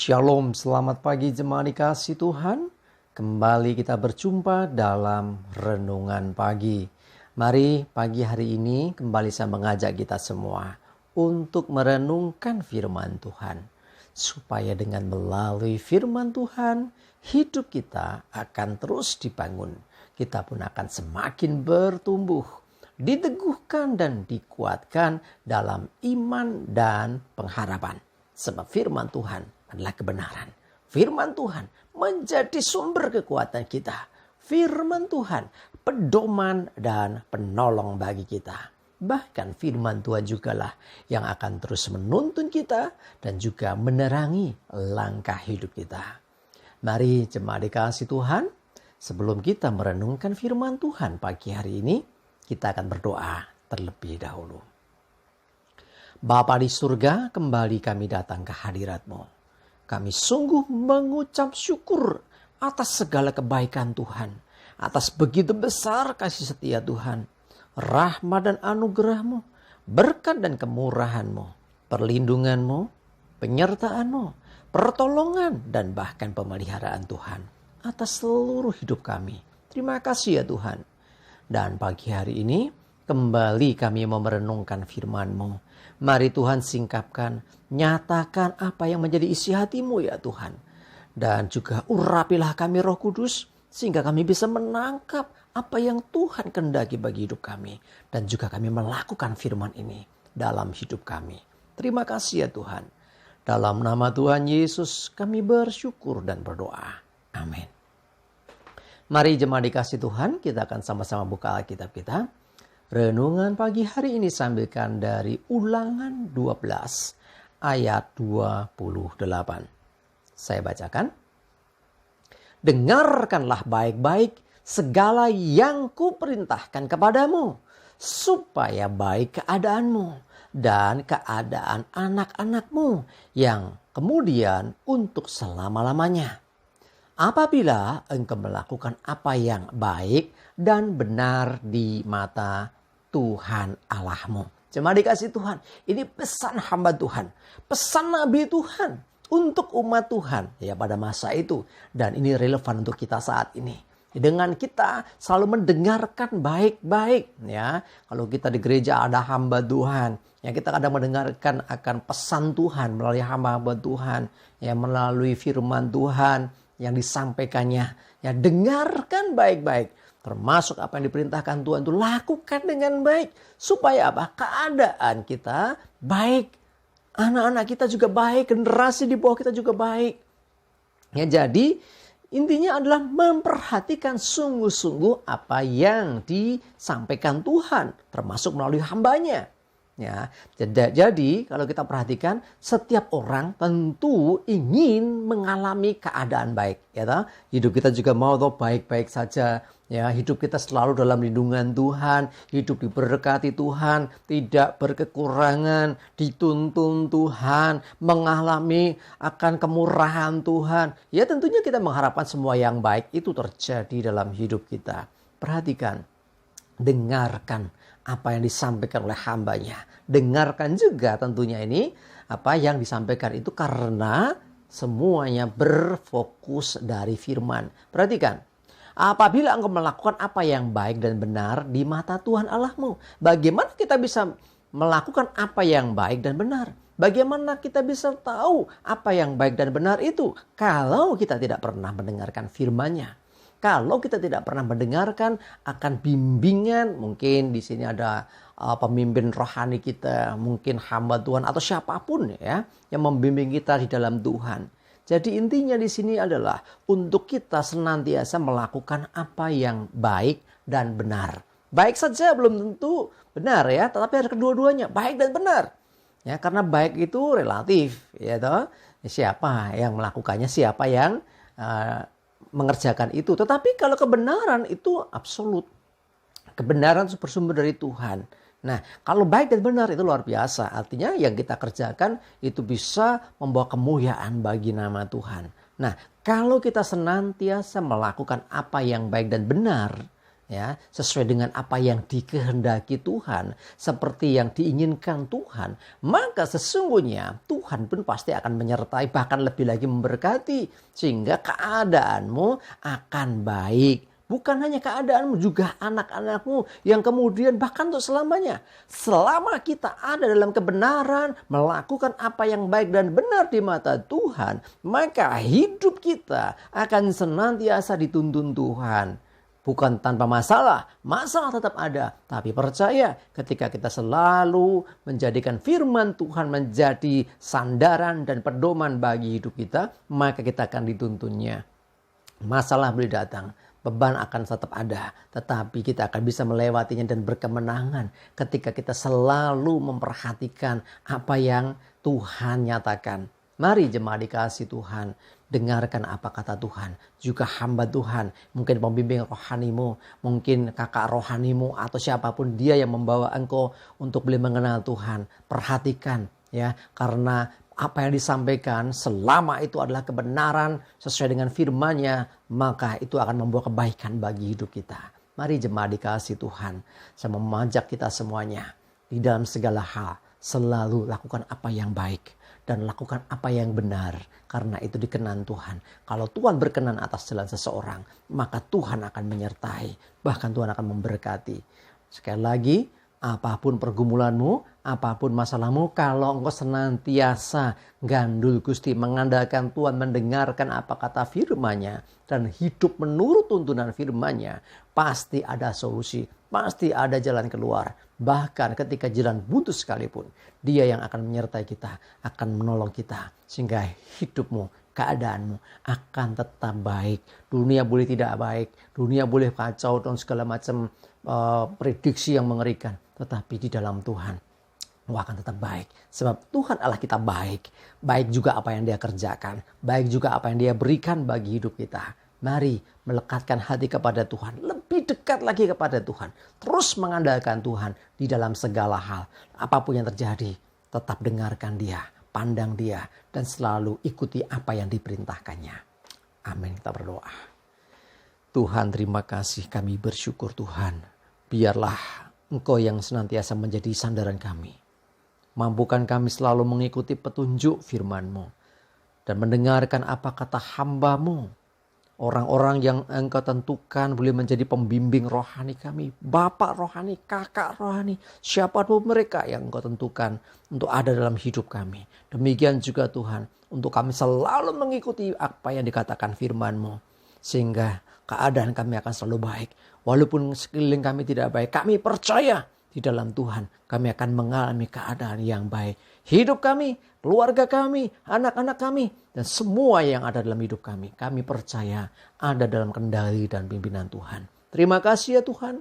Shalom, selamat pagi jemaat dikasih Tuhan. Kembali kita berjumpa dalam renungan pagi. Mari pagi hari ini kembali saya mengajak kita semua untuk merenungkan firman Tuhan. Supaya dengan melalui firman Tuhan, hidup kita akan terus dibangun. Kita pun akan semakin bertumbuh, diteguhkan dan dikuatkan dalam iman dan pengharapan. Sebab firman Tuhan adalah kebenaran. Firman Tuhan menjadi sumber kekuatan kita. Firman Tuhan pedoman dan penolong bagi kita. Bahkan firman Tuhan jugalah yang akan terus menuntun kita dan juga menerangi langkah hidup kita. Mari jemaat dikasih Tuhan, sebelum kita merenungkan firman Tuhan pagi hari ini, kita akan berdoa terlebih dahulu. Bapa di surga, kembali kami datang ke hadirat-Mu. Kami sungguh mengucap syukur atas segala kebaikan Tuhan. Atas begitu besar kasih setia Tuhan. Rahmat dan anugerah-Mu, berkat dan kemurahan-Mu, perlindungan-Mu, penyertaan-Mu, pertolongan dan bahkan pemeliharaan Tuhan. Atas seluruh hidup kami. Terima kasih ya Tuhan. Dan pagi hari ini kembali kami mau merenungkan firman-Mu. Mari Tuhan singkapkan, nyatakan apa yang menjadi isi hati-Mu ya Tuhan. Dan juga urapilah kami Roh Kudus, sehingga kami bisa menangkap apa yang Tuhan kehendaki bagi hidup kami. Dan juga kami melakukan firman ini dalam hidup kami. Terima kasih ya Tuhan. Dalam nama Tuhan Yesus kami bersyukur dan berdoa. Amin. Mari jemaat dikasih Tuhan, kita akan sama-sama buka Alkitab kita. Renungan pagi hari ini sambilkan dari Ulangan 12 ayat 28. Saya bacakan. Dengarkanlah baik-baik segala yang kuperintahkan kepadamu, supaya baik keadaanmu dan keadaan anak-anakmu yang kemudian untuk selama-lamanya. Apabila engkau melakukan apa yang baik dan benar di mata Tuhan Allahmu. Jemaat dikasih Tuhan, ini pesan hamba Tuhan, pesan Nabi Tuhan untuk umat Tuhan ya pada masa itu. Dan ini relevan untuk kita saat ini. Dengan kita selalu mendengarkan baik-baik ya. Kalau kita di gereja ada hamba Tuhan, ya kita kadang mendengarkan akan pesan Tuhan melalui hamba-hamba Tuhan, ya melalui firman Tuhan yang disampaikannya. Ya dengarkan baik-baik. Termasuk apa yang diperintahkan Tuhan itu lakukan dengan baik. Supaya apa? Keadaan kita baik. Anak-anak kita juga baik. Generasi di bawah kita juga baik. Ya, jadi intinya adalah memperhatikan sungguh-sungguh apa yang disampaikan Tuhan. Termasuk melalui hambanya. Ya, jadi kalau kita perhatikan setiap orang tentu ingin mengalami keadaan baik, ya toh? Hidup kita juga mau toh baik-baik saja, ya hidup kita selalu dalam lindungan Tuhan, hidup diberkati Tuhan, tidak berkekurangan, dituntun Tuhan, mengalami akan kemurahan Tuhan. Ya tentunya kita mengharapkan semua yang baik itu terjadi dalam hidup kita. Perhatikan, dengarkan apa yang disampaikan oleh hambanya. Dengarkan juga tentunya ini apa yang disampaikan itu karena semuanya berfokus dari firman. Perhatikan. Apabila engkau melakukan apa yang baik dan benar di mata Tuhan Allahmu. Bagaimana kita bisa melakukan apa yang baik dan benar? Bagaimana kita bisa tahu apa yang baik dan benar itu? Kalau kita tidak pernah mendengarkan firman-Nya. Kalau kita tidak pernah mendengarkan akan bimbingan, mungkin di sini ada pemimpin rohani kita, mungkin hamba Tuhan atau siapapun ya yang membimbing kita di dalam Tuhan. Jadi intinya di sini adalah untuk kita senantiasa melakukan apa yang baik dan benar. Baik saja belum tentu benar ya, tetapi ada kedua-duanya, baik dan benar. Ya, karena baik itu relatif, ya toh. Siapa yang melakukannya, siapa yang mengerjakan itu. Tetapi kalau kebenaran itu absolut. Kebenaran bersumber dari Tuhan. Nah, kalau baik dan benar itu luar biasa. Artinya yang kita kerjakan itu bisa membawa kemuliaan bagi nama Tuhan. Nah, kalau kita senantiasa melakukan apa yang baik dan benar, ya, sesuai dengan apa yang dikehendaki Tuhan, seperti yang diinginkan Tuhan, maka sesungguhnya Tuhan pun pasti akan menyertai, bahkan lebih lagi memberkati, sehingga keadaanmu akan baik. Bukan hanya keadaanmu, juga anak-anakmu yang kemudian bahkan untuk selamanya. Selama kita ada dalam kebenaran, melakukan apa yang baik dan benar di mata Tuhan, maka hidup kita akan senantiasa dituntun Tuhan. Bukan tanpa masalah, masalah tetap ada. Tapi percaya ketika kita selalu menjadikan firman Tuhan menjadi sandaran dan pedoman bagi hidup kita, maka kita akan dituntunnya. Masalah boleh datang, beban akan tetap ada, tetapi kita akan bisa melewatinya dan berkemenangan ketika kita selalu memperhatikan apa yang Tuhan nyatakan. Mari jemaat dikasih Tuhan, dengarkan apa kata Tuhan. Juga hamba Tuhan, mungkin pembimbing rohanimu, mungkin kakak rohanimu, atau siapapun dia yang membawa engkau untuk boleh mengenal Tuhan. Perhatikan ya, karena apa yang disampaikan selama itu adalah kebenaran sesuai dengan firman-Nya, maka itu akan membawa kebaikan bagi hidup kita. Mari jemaat dikasih Tuhan, saya memajak kita semuanya di dalam segala hal selalu lakukan apa yang baik dan lakukan apa yang benar, karena itu dikenan Tuhan. Kalau Tuhan berkenan atas jalan seseorang, maka Tuhan akan menyertai, bahkan Tuhan akan memberkati. Sekali lagi, apapun pergumulanmu, apapun masalahmu, kalau engkau senantiasa gandul Gusti, mengandalkan Tuhan, mendengarkan apa kata firman-Nya, dan hidup menurut tuntunan firman-Nya, pasti ada solusi, pasti ada jalan keluar. Bahkan ketika jalan buntu sekalipun, Dia yang akan menyertai kita, akan menolong kita, sehingga hidupmu, keadaanmu akan tetap baik. Dunia boleh tidak baik, dunia boleh kacau dan segala macam prediksi yang mengerikan, tetapi di dalam Tuhan akan tetap baik. Sebab Tuhan Allah kita baik. Baik juga apa yang Dia kerjakan, baik juga apa yang Dia berikan bagi hidup kita. Mari melekatkan hati kepada Tuhan, lebih dekat lagi kepada Tuhan, terus mengandalkan Tuhan di dalam segala hal. Apapun yang terjadi, tetap dengarkan Dia, pandang Dia, dan selalu ikuti apa yang diperintahkannya. Amin. Kita berdoa. Tuhan, terima kasih, kami bersyukur Tuhan. Biarlah Engkau yang senantiasa menjadi sandaran kami. Mampukan kami selalu mengikuti petunjuk firman-Mu dan mendengarkan apa kata hamba-Mu. Orang-orang yang Engkau tentukan boleh menjadi pembimbing rohani kami, bapak rohani, kakak rohani, siapapun mereka yang Engkau tentukan untuk ada dalam hidup kami. Demikian juga Tuhan, untuk kami selalu mengikuti apa yang dikatakan firman-Mu, sehingga keadaan kami akan selalu baik. Walaupun sekeliling kami tidak baik, kami percaya di dalam Tuhan kami akan mengalami keadaan yang baik. Hidup kami, keluarga kami, anak-anak kami, dan semua yang ada dalam hidup kami, kami percaya ada dalam kendali dan pimpinan Tuhan. Terima kasih ya Tuhan.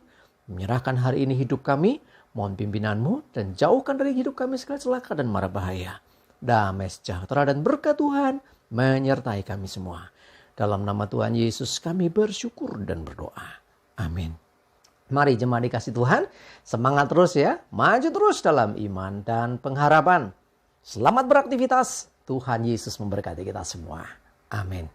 Menyerahkan hari ini hidup kami, mohon pimpinan-Mu, dan jauhkan dari hidup kami segala celaka dan mara bahaya. Damai sejahtera dan berkat Tuhan menyertai kami semua. Dalam nama Tuhan Yesus kami bersyukur dan berdoa. Amin. Mari jemaat dikasih Tuhan, semangat terus ya, maju terus dalam iman dan pengharapan. Selamat beraktivitas, Tuhan Yesus memberkati kita semua. Amin.